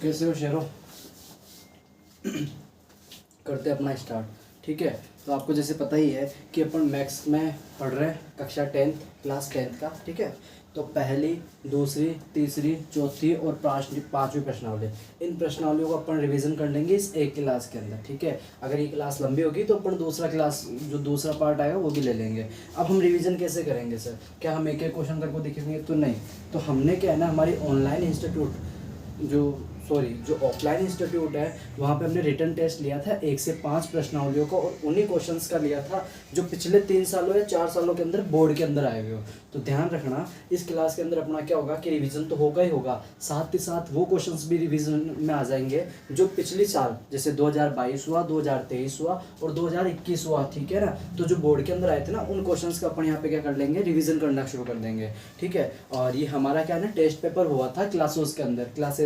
कैसे हो शेरो? करते हैं अपना स्टार्ट। ठीक है, तो आपको जैसे पता ही है कि अपन मैथ्स में पढ़ रहे हैं कक्षा 10th क्लास 10th का। ठीक है, तो पहली, दूसरी, तीसरी, चौथी और पाँचवीं प्रश्नावली, इन प्रश्नावलियों को अपन रिवीजन कर लेंगे इस एक क्लास के अंदर। ठीक है, अगर ये क्लास लंबी होगी तो अपन दूसरा क्लास जो दूसरा पार्ट आएगा वो भी ले लेंगे। अब हम रिवीजन कैसे करेंगे सर? क्या हम एक एक क्वेश्चन करके देखेंगे? तो नहीं, तो हमने क्या है ना, हमारी ऑनलाइन इंस्टीट्यूट जो ऑफलाइन इंस्टीट्यूट है वहाँ पे हमने रिटन टेस्ट लिया था 1 से 5 प्रश्नावलियों को, और उन्हीं क्वेश्चंस का लिया था जो पिछले 3 सालों या 4 सालों के अंदर बोर्ड के अंदर आए हुए हो। तो ध्यान रखना, इस क्लास के अंदर अपना क्या होगा कि रिवीजन तो होगा ही होगा, साथ ही साथ वो क्वेश्चंस भी रिवीजन में आ जाएंगे जो पिछले साल, जैसे 2022 हुआ, 2023 हुआ और 2021 हुआ। ठीक है ना, तो जो बोर्ड के अंदर आए थे ना, उन क्वेश्चंस का अपन यहाँ पे क्या कर लेंगे, रिवीजन करना शुरू कर देंगे। ठीक है, और ये हमारा क्या है ना, टेस्ट पेपर हुआ था क्लासेस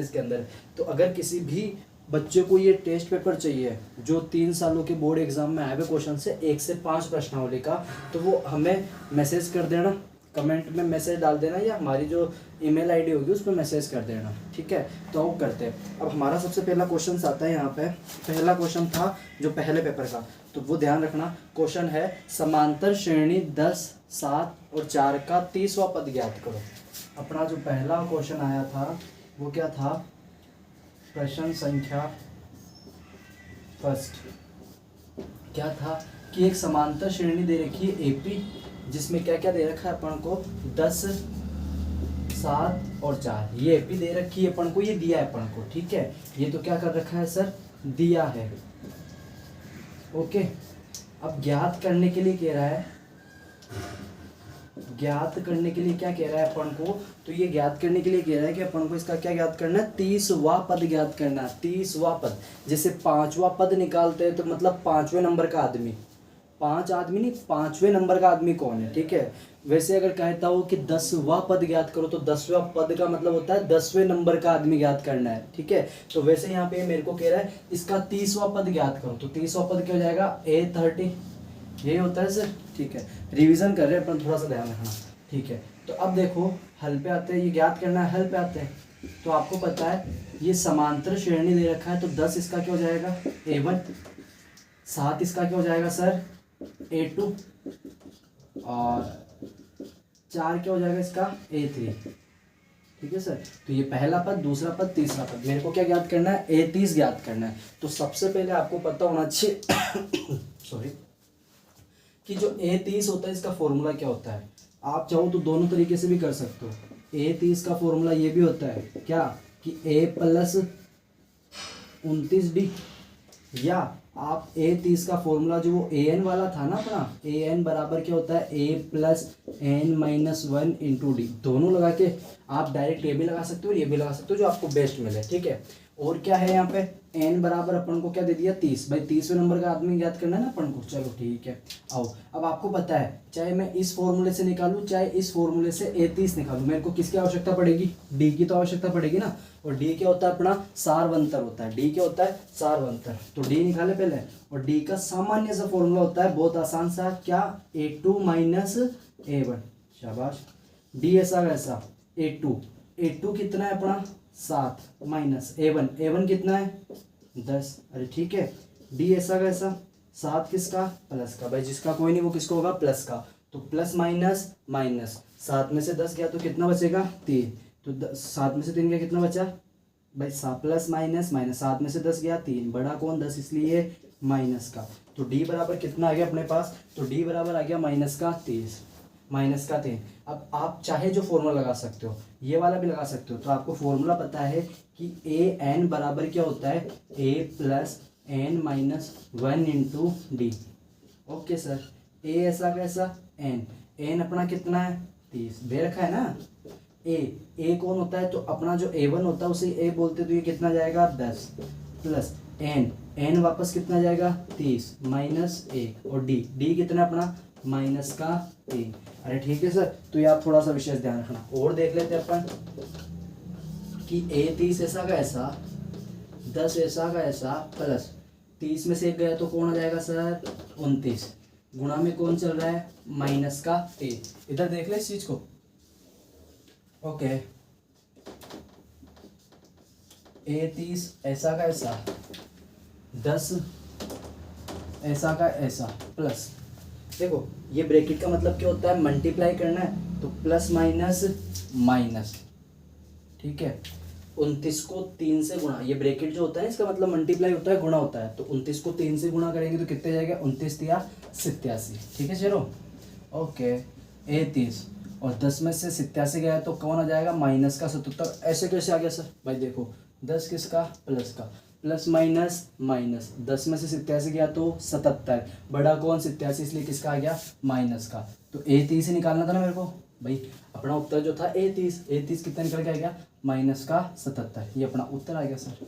के अंदर। तो अगर किसी भी बच्चे को ये टेस्ट पेपर चाहिए जो 3 सालों के बोर्ड एग्जाम में आए हुए क्वेश्चन से 1 से 5 प्रश्नावली का, तो वो हमें मैसेज कर देना, कमेंट में मैसेज डाल देना, या हमारी जो ईमेल आईडी होगी उस पर मैसेज कर देना। ठीक है, तो वो करते हैं। अब हमारा सबसे पहला क्वेश्चन आता है यहाँ पे। पहला क्वेश्चन था जो पहले पेपर का, तो वो ध्यान रखना। क्वेश्चन है समांतर श्रेणी 10, 7 और 4 का 30वां पद ज्ञात करो। अपना जो पहला क्वेश्चन आया था वो क्या था? प्रश्न संख्या फर्स्ट क्या था कि एक समांतर श्रेणी दे रखी है एपी, जिसमें क्या क्या दे रखा है अपन को, 10, 7 और 4। ये एपी दे रखी है अपन को, ये दिया है अपन को। ठीक है, ये तो क्या कर रखा है सर, दिया है। ओके, अब ज्ञात करने के लिए कह रहा है, ज्ञात करने के लिए क्या कह रहा है अपन को, तो ये ज्ञात करने के लिए कह रहा है कि अपन को इसका क्या ज्ञात करना है, 30वां पद ज्ञात करना है। 30वां पद, जैसे 5वां पद निकालते हैं तो मतलब 5वें नंबर का आदमी, 5 आदमी नहीं, 5वें नंबर का आदमी कौन है। ठीक है, वैसे अगर कहता हो कि 10वां पद ज्ञात करो तो 10वां पद का मतलब होता है 10वें नंबर का आदमी ज्ञात करना है। ठीक है, तो वैसे यहाँ पे मेरे को कह रहा है इसका 30वां पद ज्ञात करो, तो 30वां पद क्या हो जाएगा, A30, यही होता है सर। ठीक है, रिवीजन कर रहे हैं अपन, थोड़ा सा ध्यान रखना। ठीक है, तो अब देखो हल पे आते हैं, ये ज्ञात करना है, हल पे आते हैं। तो आपको पता है ये समांतर श्रेणी दे रखा है, तो 10 इसका क्या हो जाएगा, A1, 7 इसका क्या हो जाएगा सर, A2, और 4 क्या हो जाएगा इसका, A3। ठीक है सर, तो ये पहला पद, दूसरा पद, तीसरा पद, मेरे को क्या ज्ञात करना है, A30 ज्ञात करना है। तो सबसे पहले आपको पता होना चाहिए सॉरी, कि जो A30 होता है इसका फॉर्मूला क्या होता है। आप चाहो तो दोनों तरीके से भी कर सकते हो। A30 का फॉर्मूला ये भी होता है क्या, कि A+29D, या आप A30 का फॉर्मूला जो वो AN वाला था ना अपना, AN बराबर क्या होता है, A+N-1 इंटू D। दोनों लगा के आप डायरेक्ट ये भी लगा सकते हो, ये भी लगा सकते हो, जो आपको बेस्ट मिले। ठीक है, और क्या है यहाँ पे, n बराबर अपन को क्या दे दिया, 30। भाई 30वें नंबर का आदमी याद करना है ना अपन को। चलो ठीक है, आओ अब आपको पता है, चाहे मैं इस फॉर्मूले से निकालूं चाहे इस फॉर्मूले से A30 निकालूं, मेरे को किसकी आवश्यकता पड़ेगी, D की तो आवश्यकता पड़ेगी ना। और D क्या होता है अपना, सारवंतर होता है। D क्या होता है, सारवंतर। तो D निकाले पहले, और D का सामान्य सा फॉर्मूला होता है, बहुत आसान सा, क्या, A2 माइनस A1। शाबाश, D ऐसा वैसा, A2 कितना है अपना, 7 माइनस A1 कितना है, 10। अरे ठीक है, D ऐसा कैसा, 7 किसका, प्लस का। भाई जिसका कोई नहीं वो किसको होगा, प्लस का। तो प्लस माइनस माइनस, 7 में से 10 गया तो कितना बचेगा, 3। तो 7 में से 3 गया, कितना बचा भाई, प्लस माइनस माइनस, 7 में से 10 गया 3, बड़ा कौन, 10, इसलिए माइनस का। तो D बराबर कितना आ गया अपने पास, तो D बराबर आ गया -30, -3। अब आप चाहे जो फॉर्मूला लगा सकते हो, ये वाला भी लगा सकते हो। तो आपको फॉर्मूला पता है कि AN बराबर क्या होता है, A+N-1 into D। Okay sir, A ऐसा कैसा, N अपना कितना है, 30 दे रखा है ना। A कौन होता है, तो अपना जो A1 होता है उसे A बोलते, तो ये कितना जाएगा, 10 प्लस N वापस कितना जाएगा, 30 -1, और D कितना अपना, -3। अरे ठीक है सर, तो ये आप थोड़ा सा विशेष ध्यान रखना। और देख लेते हैं अपन कि A30 ऐसा का ऐसा, 10 ऐसा का ऐसा, प्लस 30 में से 1 गया तो कौन आ जाएगा सर, 29, गुणा में कौन चल रहा है, -3। इधर देख ले इस चीज को। ओके, A30 ऐसा का ऐसा, 10 ऐसा का ऐसा, प्लस, देखो ये ब्रैकेट का मतलब क्या होता है, मल्टीप्लाई करना है तो प्लस माइनस माइनस, ठीक है। 29 को 3 से गुणा, ये ब्रैकेट जो होता है इसका मतलब मल्टीप्लाई होता है, गुणा होता है, तो 29 को 3 से गुणा करेंगे तो कितने जाएगा, 29 या 87, ठीक है चलो। ओके, A30 और 10 में से 87 गया तो कौन आ जाएगा, माइनस का 77। ऐसे कैसे आ गया सर, भाई देखो 10 किसका, प्लस का, प्लस माइनस माइनस, 10 में से 87 गया तो 77, बड़ा कौन 87, इसलिए किसका आ गया, माइनस का। तो A30 ही निकालना था ना मेरे को भाई, अपना उत्तर जो था A30 कितना निकल के आ गया, माइनस का 77, ये अपना उत्तर आ गया सर।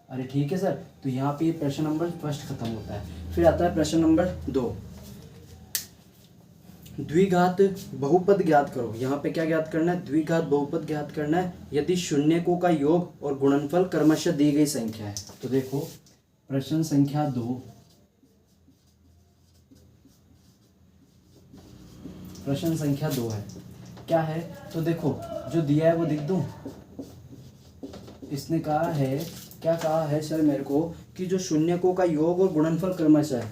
अरे ठीक है सर, तो यहाँ पे प्रश्न नंबर फर्स्ट खत्म होता है। फिर आता है प्रश्न नंबर 2, द्विघात बहुपद ज्ञात करो। यहाँ पे क्या ज्ञात करना है, द्विघात बहुपद ज्ञात करना है यदि शून्यकों का योग और गुणनफल क्रमशः दी गई संख्या है। तो देखो प्रश्न संख्या 2, प्रश्न संख्या 2 है, क्या है, तो देखो जो दिया है वो लिख दूं। इसने कहा है, क्या कहा है सर मेरे को, कि जो शून्यकों का योग और गुणनफल क्रमशः है,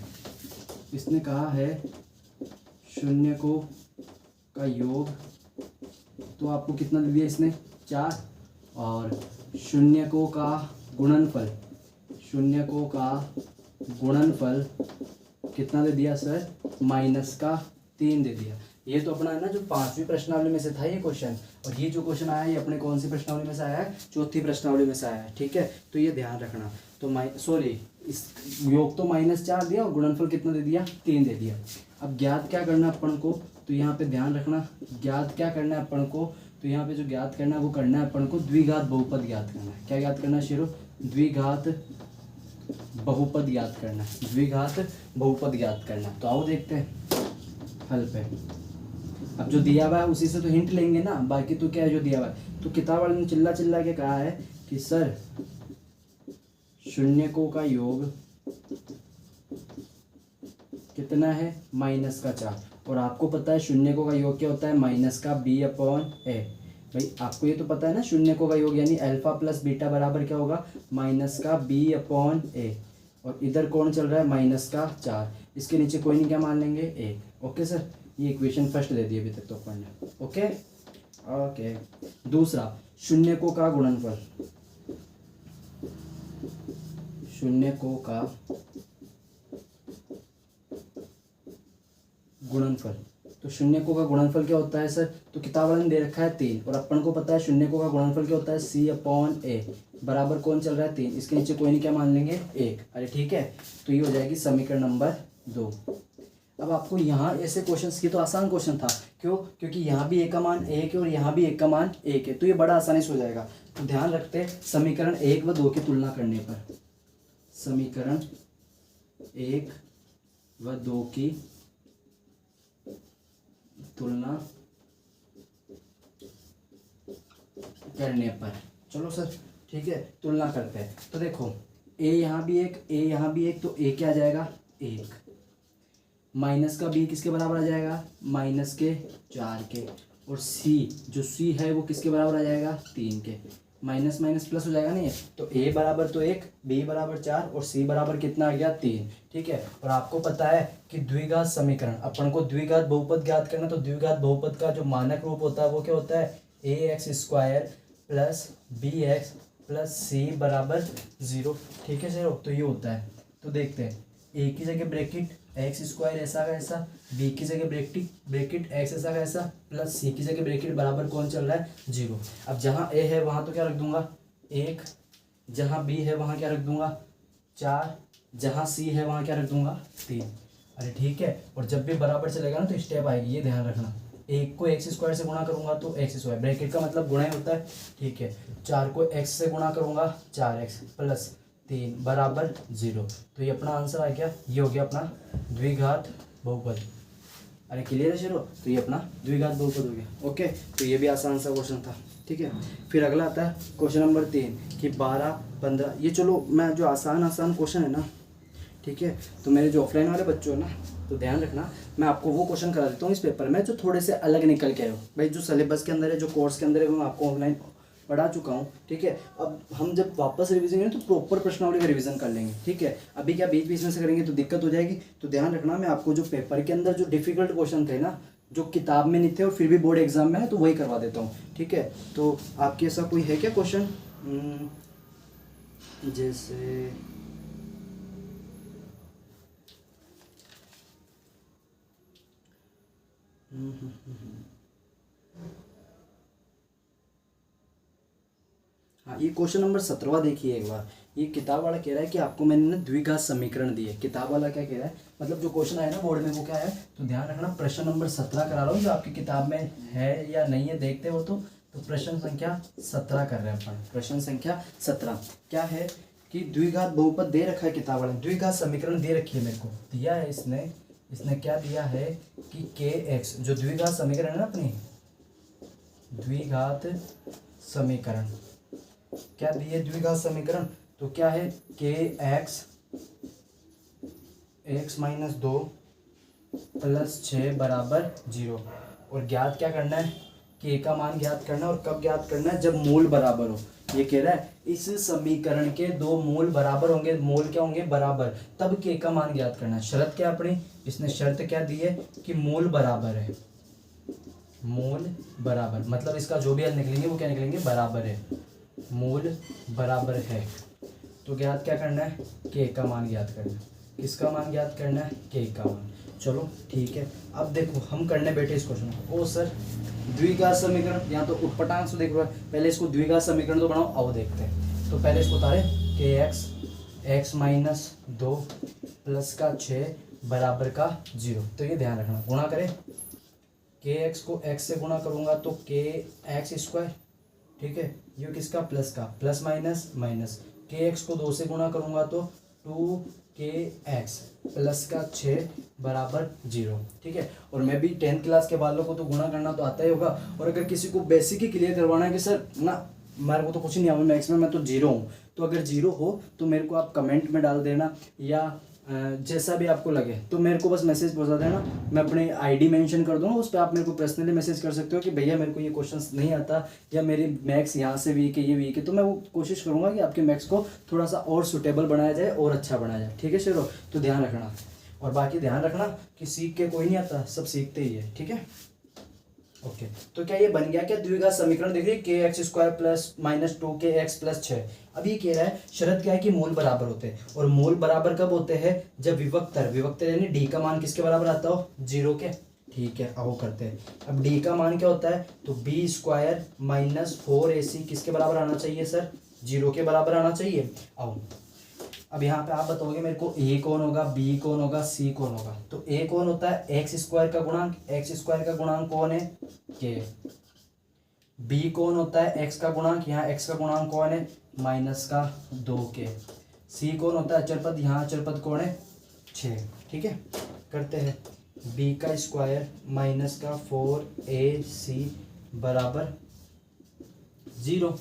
इसने कहा है शून्यकों का योग, तो आपको कितना दे दिया इसने, 4, और शून्यकों का गुणनफल, शून्यकों का गुणनफल कितना दे दिया सर, माइनस का 3 दे दिया। ये तो अपना है ना जो 5वीं प्रश्नावली में से था ये क्वेश्चन, और ये जो क्वेश्चन आया ये अपने कौन सी प्रश्नावली में से आया है, 4थी प्रश्नावली में से आया है, ठीक है। तो ये ध्यान रखना। तो सॉरी, इस योग तो -4 दिया और गुणनफल कितना दे दिया, 3 दे दिया। अब ज्ञात क्या करना है अपन को, तो यहाँ पे ध्यान रखना, ज्ञात क्या करना है अपन को, तो यहाँ पे जो ज्ञात करना है वो करना है अपन को द्विघात बहुपद ज्ञात करना है। क्या ज्ञात करना है शेरो, द्विघात बहुपद ज्ञात करना है, द्विघात बहुपद ज्ञात करना है। तो आओ देखते हैं हल पे। अब जो दिया हुआ है उसी से तो हिंट लेंगे ना, बाकी तो क्या है जो दिया हुआ है। तो किताब वाले ने चिल्ला चिल्ला के कहा है कि सर शून्यकों का योग कितना है, माइनस का 4, और आपको पता है शून्यकों का योग क्या होता है, माइनस का b/a। भाई आपको ये तो पता है ना, शून्यकों का योग यानी अल्फा प्लस बीटा बराबर क्या होगा, माइनस का b/a, और इधर कौन चल रहा है, माइनस का 4, इसके नीचे कोई नहीं, क्या मान लेंगे, 1। ओके सर, ये इक्वेशन फर्स्ट दे दी अभी तक तो अपन ने। ओके ओके, दूसरा शून्यकों का गुणनफल, शून्यकों का गुणनफल। तो शून्यकों का गुणनफल क्या होता है सर, तो किताब वाले ने दे रखा है 3, और अपन को पता है शून्यकों का गुणनफल क्या होता है, c/a बराबर कौन चल रहा है, 3, इसके नीचे कोई नहीं, क्या मान लेंगे, 1। अरे ठीक है, तो ये हो जाएगी समीकरण नंबर 2। अब आपको यहाँ ऐसे क्वेश्चंस की तो आसान क्वेश्चन था, क्यों, क्योंकि यहाँ भी 1 का मान 1 है और यहाँ भी 1 का मान 1 है, तो ये बड़ा आसानी से हो जाएगा। तो ध्यान रखते हैं समीकरण 1 व 2 की तुलना करने पर, समीकरण 1 व 2 की तुलना करने पर, चलो सर ठीक है, तुलना करते हैं। तो देखो a यहाँ भी 1, a यहाँ भी 1, तो a क्या आ जाएगा, 1, माइनस का b किसके बराबर आ जाएगा, माइनस के 4 के, और c जो c है वो किसके बराबर आ जाएगा, 3 के। माइनस माइनस प्लस हो जाएगा नहीं, तो a बराबर तो 1, b बराबर 4 और c बराबर कितना आ गया, 3, ठीक है। और आपको पता है कि द्विघात समीकरण, अपन को द्विघात बहुपद ज्ञात करना, तो द्विघात बहुपद का जो मानक रूप होता है वो क्या होता है, ax² plus bx plus c बराबर 0, ठीक है सर। तो ये होता है, तो देखते हैं, a की जगह ब्रैकेट x² ऐसा का ऐसा, b की जगह ब्रैकेट x ऐसा का ऐसा, प्लस c की जगह ब्रैकेट बराबर कौन चल रहा है, 0। अब जहाँ a है वहाँ तो क्या रख दूंगा, 1, जहाँ b है वहाँ क्या रख दूंगा, 4, जहाँ c है वहाँ क्या रख दूंगा, 3। अरे ठीक है, और जब भी बराबर चलेगा ना तो स्टेप आएगी, ये ध्यान रखना। 1 को x² से गुणा करूंगा तो x², ब्रैकेट का मतलब गुणा ही होता है, ठीक है। 4 को x से गुणा करूंगा 4x प्लस 3 बराबर 0। तो ये अपना आंसर आ गया, ये हो गया अपना द्विघात बहुपद। अरे क्लियर है चलो, तो ये अपना द्विघात बहुपद हो गया। ओके, तो ये भी आसान सा क्वेश्चन था, ठीक है। फिर अगला आता है क्वेश्चन नंबर 3 कि 12, 15, ये चलो मैं जो आसान क्वेश्चन है ना, ठीक है, तो मेरे जो ऑफलाइन वाले बच्चों हैं ना, तो ध्यान रखना, मैं आपको वो क्वेश्चन करा देता हूँ इस पेपर में जो थोड़े से अलग निकल के आए हो। भाई जो सिलेबस के अंदर है, जो कोर्स के अंदर है, वो मैं आपको ऑनलाइन पढ़ा चुका हूँ, ठीक है। अब हम जब वापस रिवीजन करेंगे तो प्रॉपर प्रश्नावली का रिवीजन कर लेंगे, ठीक है। अभी क्या बीच बीच में से करेंगे तो दिक्कत हो जाएगी। तो ध्यान रखना, मैं आपको जो पेपर के अंदर जो डिफिकल्ट क्वेश्चन थे ना, जो किताब में नहीं थे और फिर भी बोर्ड एग्जाम में है, तो वही करवा देता हूँ, ठीक है। तो आपके ऐसा कोई है क्या क्वेश्चन? जैसे हाँ, ये क्वेश्चन नंबर 17 देखिए एक बार। ये किताब वाला कह रहा है कि आपको मैंने ना द्विघात समीकरण दिए। किताब वाला क्या कह रहा है, मतलब जो क्वेश्चन आया ना बोर्ड में वो क्या है, तो ध्यान रखना प्रश्न नंबर 17 करा रहा हूँ, जो आपकी किताब में है या नहीं है देखते हो। तो प्रश्न संख्या 17 कर रहे हैं अपन। प्रश्न संख्या 17 क्या है कि द्विघात बहुपद दे रखा है किताब वाले, द्विघात समीकरण दे रखी है, मेरे को दिया है इसने क्या दिया है कि kx, जो द्विघात समीकरण है ना अपनी, द्विघात समीकरण क्या दिए, द्विघात समीकरण तो क्या है kx x-2 + 6 = 0। और ज्ञात क्या करना है, k का मान ज्ञात करना है। और कब ज्ञात करना है, जब मूल बराबर हो। ये कह रहा है इस समीकरण के दो मूल बराबर होंगे, मूल क्या होंगे, बराबर, तब k का मान ज्ञात करना है। शर्त क्या अपनी, इसने शर्त क्या दी है कि मूल बराबर है, मूल बराबर, मतलब इसका जो भी हल निकलेंगे वो क्या निकलेंगे, बराबर है, मूल बराबर है। तो ज्ञात क्या करना है, k का मान ज्ञात करना है। किसका मान ज्ञात करना है, k का मान। चलो ठीक है, अब देखो हम करने बैठे इस क्वेश्चन को। ओ सर द्विघात समीकरण, यहाँ तो उत्पटांश तो देख रहा है, पहले इसको द्विघात समीकरण तो बनाओ, आओ देखते हैं। तो पहले इसको उतारे, kx x-2 + 6 = 0। तो ये ध्यान रखना, गुणा करें, kx को x से गुणा करूंगा तो kx², ठीक है। ये किसका, प्लस का, प्लस माइनस माइनस, kx को 2 से गुणा करूंगा तो 2kx + 6 = 0, ठीक है। और मैं भी 10th क्लास के वालों को तो गुणा करना तो आता ही होगा। और अगर किसी को बेसिक ही क्लियर करवाना है कि सर ना मेरे को तो कुछ नहीं आता मैथ्स में, मैं तो 0 हूँ, तो अगर 0 हो तो मेरे को आप कमेंट में डाल देना, या जैसा भी आपको लगे तो मेरे को बस मैसेज पहुंचा देना, मैं अपने आईडी मेंशन कर दूंगा, उस पर आप मेरे को पर्सनली मैसेज कर सकते हो कि भैया मेरे को ये क्वेश्चंस नहीं आता, या मेरी मैथ्स यहाँ से वीक है, ये वीक है। तो मैं वो कोशिश करूंगा कि आपके मैथ्स को थोड़ा सा और सुटेबल बनाया जाए और अच्छा बनाया जाए, ठीक है शेरो। तो ध्यान रखना, और बाकी ध्यान रखना कि सीख के कोई नहीं आता, सब सीखते ही है, ठीक है। ओके, तो क्या ये बन गया क्या द्विघात समीकरण, देख रही है kx² + -2kx + 6। अब ये कह रहा है शर्त क्या है कि मूल बराबर होते हैं। और मूल बराबर कब होते हैं, जब विभक्तर यानी d का मान किसके बराबर आता हो, 0 के, ठीक है। अब वो करते हैं, अब d का मान क्या होता है, तो b² - 4ac किसके बराबर आना चाहिए सर, 0 के बराबर आना चाहिए। अब यहाँ पे आप बताओगे मेरे को a कौन होगा, b कौन होगा, c कौन होगा। तो a कौन होता है, x² का गुणांक, x² का गुणांक कौन है, k। b कौन होता है, x का गुणांक, यहाँ x का गुणांक कौन है, -2k। c कौन होता है, अचर पद, यहाँ अचर पद कौन है, 6, ठीक है। करते हैं, b² -4ac = 0।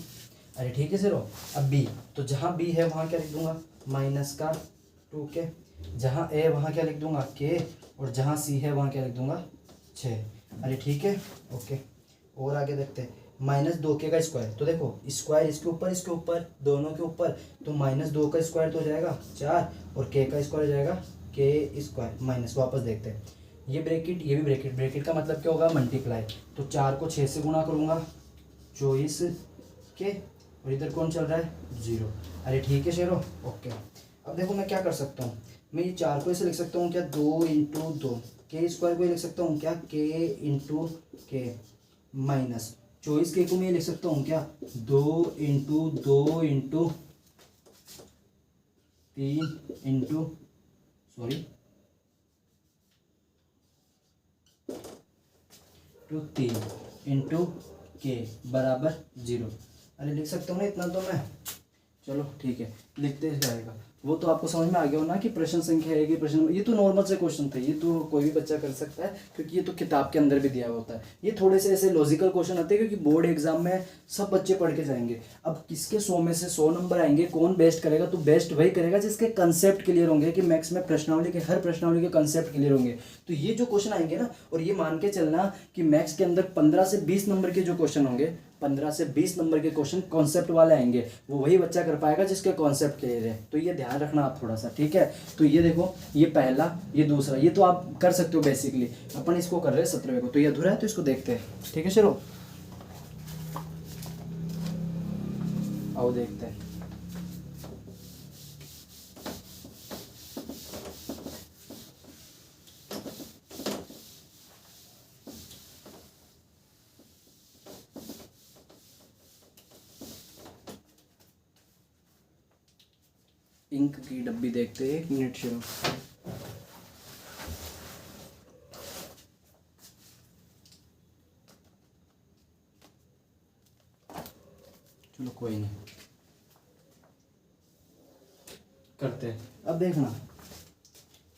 अरे ठीक है सर। अब b, तो जहाँ b है वहाँ क्या लिख दूंगा, -2k, जहाँ a वहाँ क्या लिख दूंगा, k, और जहाँ c है वहाँ क्या लिख दूंगा, 6। अरे ठीक है, ओके। और आगे देखते हैं, -2k का स्क्वायर, तो देखो स्क्वायर इसके ऊपर दोनों के ऊपर, तो -2 का स्क्वायर तो हो जाएगा 4, और k का स्क्वायर हो जाएगा k², माइनस, वापस देखते हैं, ये ब्रैकेट ये भी ब्रैकेट, ब्रैकेट का मतलब क्या होगा, मल्टीप्लाई। तो 4 को 6 से गुणा करूँगा 24 के, और इधर कौन चल रहा है, 0। अरे ठीक है शेरो, ओके। अब देखो मैं क्या कर सकता हूँ, मैं ये 4 को ऐसे लिख सकता हूँ क्या, 2 × 2, k² को लिख सकता हूँ क्या, k × k, माइनस 24k को मैं लिख सकता हूँ क्या, 2 × 2 × 3 × सॉरी 3 × k = 0। अरे लिख सकता हूँ ना इतना तो मैं, चलो ठीक है। लिखते जाएगा। वो तो आपको समझ में आ गया हो ना कि प्रश्न संख्या है कि प्रश्न, ये तो नॉर्मल से क्वेश्चन थे, ये तो कोई भी बच्चा कर सकता है क्योंकि ये तो किताब के अंदर भी दिया हुआ होता है। ये थोड़े से ऐसे लॉजिकल क्वेश्चन आते हैं क्योंकि बोर्ड एग्जाम में सब बच्चे पढ़ के जाएंगे। अब किसके 100 में से 100 नंबर आएंगे, कौन बेस्ट करेगा, तो बेस्ट वही करेगा जिसके कंसेप्ट क्लियर होंगे, कि मैथ्स में प्रश्नावली के हर प्रश्नावली के कंसेप्ट क्लियर होंगे। तो ये जो क्वेश्चन आएंगे ना, और ये मान के चलना कि मैथ्स के अंदर 15 से 20 नंबर के जो क्वेश्चन होंगे, 15 से 20 नंबर के क्वेश्चन कॉन्सेप्ट वाले आएंगे, वो वही बच्चा कर पाएगा जिसके कॉन्सेप्ट क्लियर है। तो ये ध्यान रखना आप थोड़ा सा, ठीक है। तो ये देखो, ये पहला, ये दूसरा, ये तो आप कर सकते हो बेसिकली। अपन इसको कर रहे हैं 17वें को, तो ये अधूरा है तो इसको देखते हैं, ठीक है। चलो आओ देखते हैं। इंक की डब्बी देखते हैं, 1 मिनट चलो। चलो कोई नहीं, करते हैं। अब देखना,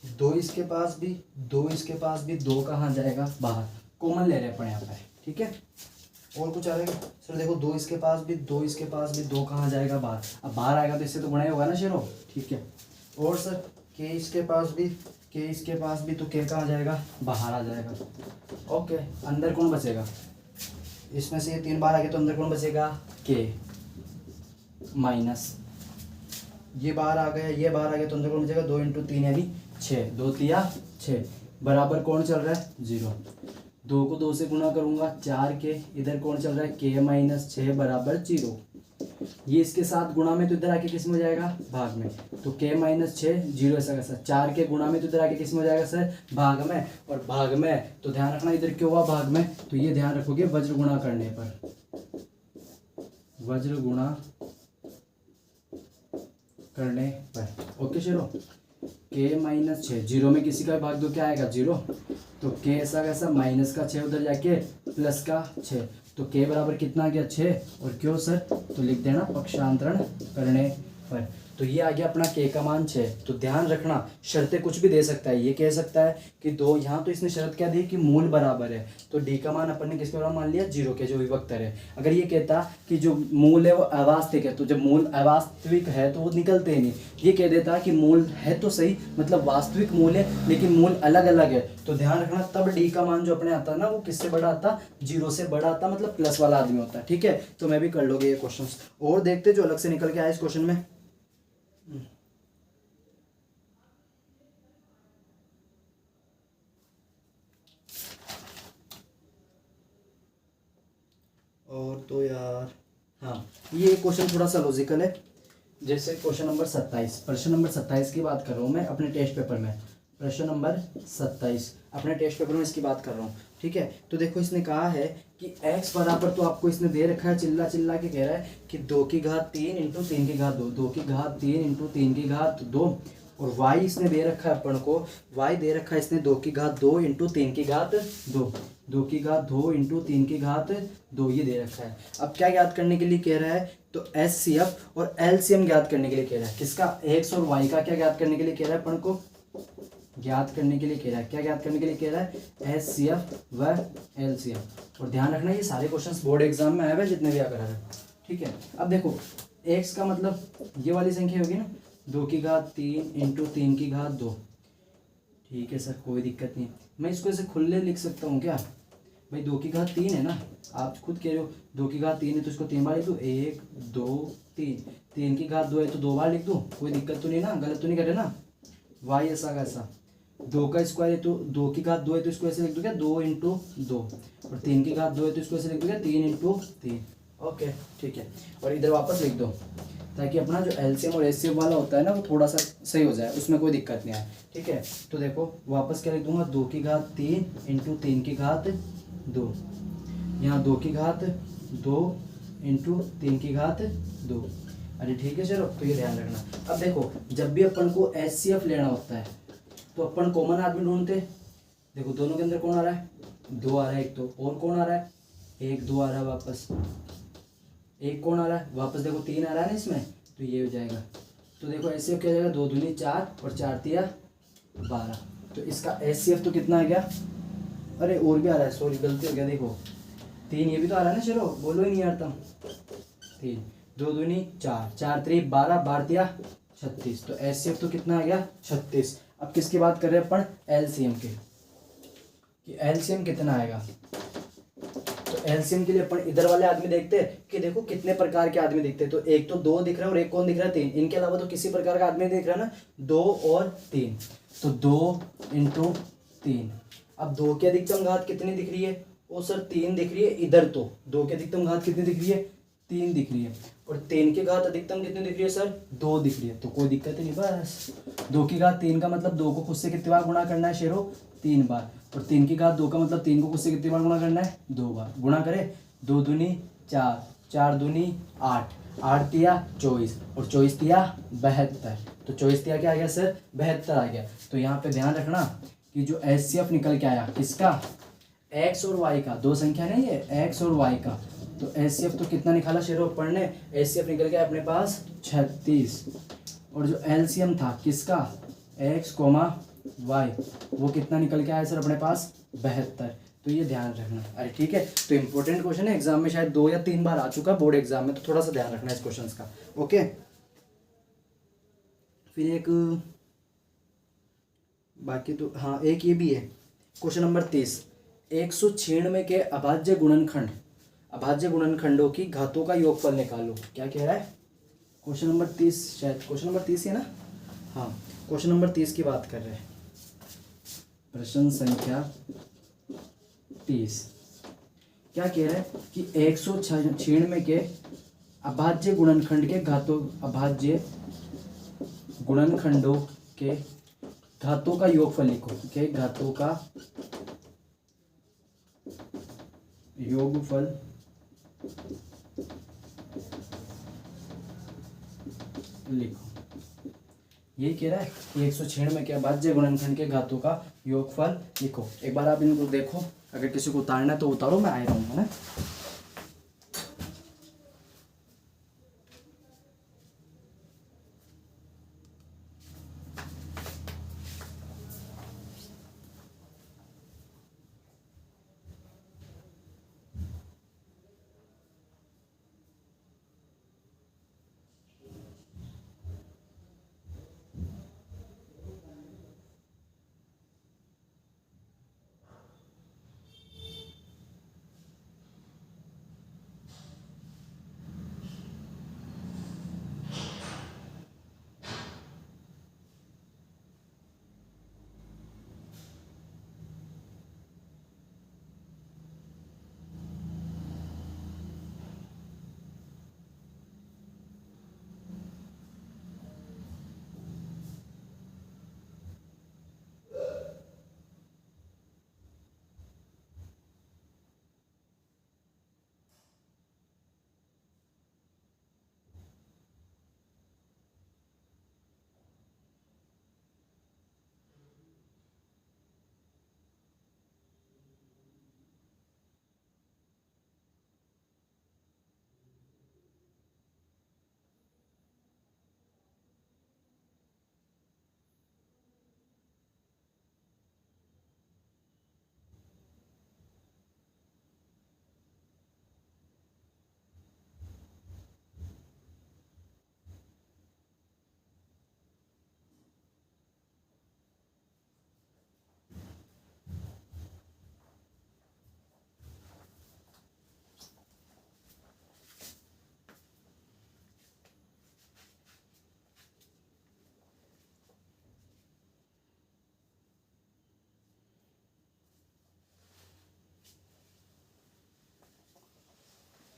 2 इसके पास भी, 2 इसके पास भी, 2 कहाँ जाएगा, बाहर। कॉमन ले रहे हैं अपन यहाँ पे, ठीक है। और कुछ आ रहेगा सर, देखो 2 इसके पास भी, 2 इसके पास भी, 2 कहाँ जाएगा, बाहर। अब बाहर आएगा तो इससे तो गुणा ही होगा ना शेरो, ठीक है। और सर के इसके पास भी, के इसके पास भी, तो के कहाँ जाएगा, बाहर आ जाएगा। ओके, अंदर कौन बचेगा, इसमें से ये 3 बार आ गए तो अंदर कौन बचेगा, के माइनस, ये बाहर आ गया, ये बाहर आ गया तो अंदर कौन बचेगा, 2 इंटू 3 यानी 6, 2 तिया 6, बराबर कौन चल रहा है, 0। 2 को 2 से गुणा करूंगा, 4 के, इधर कौन चल रहा है, के माइनस 6 बराबर 0। ये इसके साथ गुणा में तो इधर आके किस में हो जाएगा, भाग में। तो के माइनस 6 0 ऐसा कैसा, 4 के गुणा में तो इधर आके किस में हो जाएगा सर, भाग में। और भाग में तो ध्यान रखना इधर क्यों हुआ भाग में, तो ये ध्यान रखोगे वज्र गुणा करने पर, वज्र गुणा करने पर। ओके चलो, के माइनस 6, 0 में किसी का भाग दो क्या आएगा, 0। तो के ऐसा कैसा, माइनस का 6 उधर जाके प्लस का 6, तो के बराबर कितना आ गया, 6। और क्यों सर, तो लिख देना पक्षांतरण करने पर। तो ये आ गया अपना के का मान 6। तो ध्यान रखना, शर्तें कुछ भी दे सकता है, ये कह सकता है कि 2, यहाँ तो इसने शर्त क्या दी कि मूल बराबर है, तो डी का मान अपन ने किसके बराबर मान लिया, 0 के, जो विभक्तर है। अगर ये कहता कि जो मूल है वो अवास्तविक है, तो जब मूल अवास्तविक है तो वो निकलते ही नहीं। ये कह देता कि मूल है तो सही, मतलब वास्तविक मूल है लेकिन मूल अलग अलग है, तो ध्यान रखना तब डी का मान जो अपने आता है ना, वो किससे बड़ा आता, 0 से बड़ा आता, मतलब प्लस वाला आदमी होता है, ठीक है। तो मैं भी कर लोगे ये क्वेश्चन, और देखते जो अलग से निकल के आया इस क्वेश्चन में। और तो यार हाँ, ये क्वेश्चन थोड़ा सा लॉजिकल है। जैसे क्वेश्चन नंबर 27, प्रश्न नंबर 27 की बात कर रहा हूँ मैं अपने टेस्ट पेपर में, प्रश्न नंबर 27 अपने टेस्ट पेपर में इसकी बात कर रहा हूँ, ठीक है। तो देखो इसने कहा है कि x बराबर, तो आपको इसने दे रखा है, चिल्ला चिल्ला के कह रहा है कि 2 की घात 3 इंटू 3 की घात 2, 2 की घात 3 इंटू 3 की घात 2, और y इसने दे रखा है अपन को, y दे रखा है इसने 2 की घात 2 इंटू 3 की घात 2, 2 की घात 2 इंटू 3 की घात 2 ये दे रखा है। अब क्या ज्ञात करने के लिए कह रहा है, तो HCF और LCM ज्ञात करने के लिए कह रहा है, किसका, x और y का क्या ज्ञात करने के लिए कह रहा है अपन को, ज्ञात करने के लिए कह रहा है, क्या ज्ञात करने के लिए कह रहा है, HCF व LCM। और ध्यान रखना ये सारे क्वेश्चंस बोर्ड एग्जाम में आए हुए जितने भी आकर है, ठीक है। अब देखो x का मतलब ये वाली संख्या होगी ना, 2 की घात 3 इंटू 3 की घात 2, ठीक है सर कोई दिक्कत नहीं। मैं इसको ऐसे खुले लिख सकता हूँ क्या भाई, 2 की घात 3 है ना, आप खुद कह रहे हो 2 की घात 3 है तो इसको 3 बार लिख दूँ, 1 2 3, 3 की घात 2 है तो 2 बार लिख दूँ, कोई दिक्कत तो नहीं ना, गलत तो नहीं करे ना। y ऐसा कैसा, 2 का स्क्वायर है तो 2 की घात 2 है तो इसको ऐसे लिख दूँ क्या, 2 इंटू 2, और 3 की घात 2 है तो इसको ऐसे लिख दूँ क्या, 3 इंटू 3। ओके ठीक है, और इधर वापस लिख दो ताकि अपना जो एलसीएम और एचसीएफ वाला होता है ना वो थोड़ा सा सही हो जाए, उसमें कोई दिक्कत नहीं आए, ठीक है। तो देखो वापस क्या लिख दूंगा, 2 की घात 3 इंटू 3 की घात 2, यहाँ 2 की घात 2 इंटू 3 की घात 2। अरे ठीक है चलो, तो ये ध्यान रखना। अब देखो जब भी अपन को एचसीएफ लेना होता है तो अपन कॉमन आदमी ढूंढते, देखो दोनों के अंदर कौन आ रहा है, 2 आ रहा है एक तो, और कौन आ रहा है, 1 2 आ रहा है वापस, एक कौन आ रहा है वापस, देखो 3 आ रहा है ना इसमें, तो ये हो जाएगा तो देखो HCF क्या जाएगा, 2 दूनी 4 और 4 तिया 12। तो इसका HCF तो कितना आ गया, अरे और भी आ रहा है, सॉरी गलती हो गया, देखो 3 ये भी तो आ रहा है ना, चलो बोलो ही नहीं यार तुम। 3 2 दूनी 4 4 3 12 12 तिया 36। तो HCF तो कितना आ गया, 36। अब किसकी बात कर रहे हैं अपन, LCM की, कि LCM कितना आएगा। तो LCM के लिए अपन इधर वाले आदमी देखते हैं कि देखो कितने प्रकार के आदमी दिखते हैं। तो एक तो 2 दिख रहा है और एक कौन दिख रहा है, 3। इनके अलावा तो किसी प्रकार का आदमी दिख रहा है ना, 2 और 3। तो 2 × 3। अब 2 की अधिकतम घात कितनी दिख रही है, वो सर 3 दिख रही है इधर। तो 2 की अधिकतम घात कितनी दिख रही है, 3 दिख रही है। और 3 की घात अधिकतम कितनी दिख रही है सर, 2 दिख रही है। तो कोई दिक्कत ही नहीं, बस 2 की घात 3 का मतलब 2 को खुद से कितनी बार गुणा करना है शेरो, 3 बार। और 3 की घात 2 का मतलब 3 को खुद से कितनी बार गुणा करना है, 2 बार। गुणा करें, 2 दूनी 4 4 दूनी 8 8 तिया 24 और 24 तिया 72। तो 24 तिया क्या आ गया सर, 72 आ गया। तो यहाँ पे ध्यान रखना कि जो HCF निकल के आया किसका, x और y का, 2 संख्या नहीं है x और y का। तो HCF तो कितना निकाला शेरो पढ़ने, HCF निकल गया अपने पास 36। और जो LCM था किसका, x, y, वो कितना निकल के आया सर अपने पास, 72। तो ये ध्यान रखना। अरे ठीक है, तो इंपॉर्टेंट क्वेश्चन है, एग्जाम में शायद 2 या 3 बार आ चुका बोर्ड एग्जाम में, तो थोड़ा सा ध्यान रखना इस क्वेश्चन का। ओके, फिर एक बाकी तो हाँ एक ये भी है, क्वेश्चन नंबर 30। 196 के अभाज्य गुणनखंडों की घातों का योगफल निकालो। क्या कह रहा है, क्वेश्चन नंबर 30, शायद क्वेश्चन नंबर 30 है ना, हाँ क्वेश्चन नंबर 30 की बात कर रहे हैं। प्रश्न संख्या 30 क्या कह रहा है कि 196 के अभाज्य गुणनखंड के घातों, अभाज्य गुणनखंडों के घातों का योगफल लिखो। के घातों का योगफल लिखो। ये कह रहा है कि 196 के अभाज्य गुणनखंड के घातों का योगफल लिखो। एक बार आप इनको देखो, अगर किसी को उतारना है तो उतारो, मैं आ रहा हूँ ना।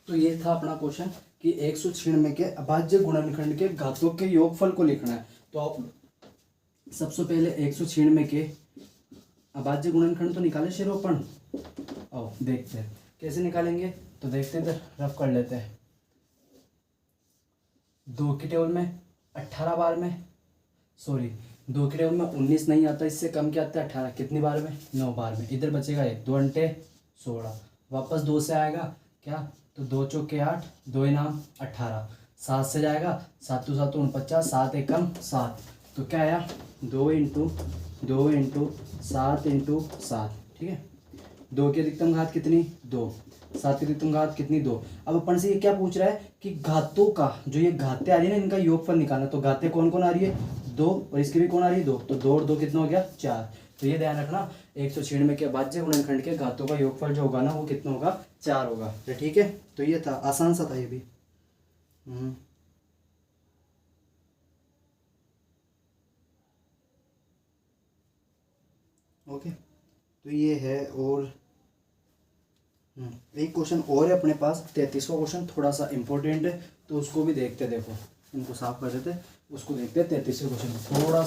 तो ये था अपना क्वेश्चन कि 196 के अभाज्य गुणनखंड के घातों के योगफल को लिखना है। तो आप सबसे पहले 196 के अभाज्य गुणनखंड तो निकाले शेरोपण, आओ देखते हैं कैसे निकालेंगे। तो देखते हैं, इधर रफ कर लेते हैं। 2 की टेबल में 18 बार में, सॉरी 2 की टेबल में 19 नहीं आता, इससे कम क्या आता है 18, कितनी बार में 9 बार में। इधर बचेगा 1, 2 अंटे 16, वापस 2 से आएगा क्या, तो 2 चौके 8, 2 इनाम 18। 7 से जाएगा, 7 2 7 49, 7 एकम 7, तो क्या आया 2 इंटू 7 इंटू 7, ठीक है। 2 की अधिकतम घात कितनी 2, 7 की अधिकतम घात कितनी 2। अब अपन से ये क्या पूछ रहा है कि घातों का जो ये घातें आ रही है ना इनका योगफल निकालना। तो घातें कौन कौन आ रही है 2, और इसकी भी कौन आ रही है 2, तो 2 और 2 कितना हो गया 4। तो ये ध्यान रखना 196 के भाज्य गुणनखंड के घातों का योगफल जो होगा ना वो कितना होगा 4 होगा। तो ठीक है, तो ये था आसान सा था ये भी। ओके, तो ये है। और एक क्वेश्चन और है अपने पास 33वां क्वेश्चन, थोड़ा सा इंपॉर्टेंट है तो उसको भी देखते। देखो इनको साफ कर देते, उसको देखते हैं 33वें क्वेश्चन थोड़ा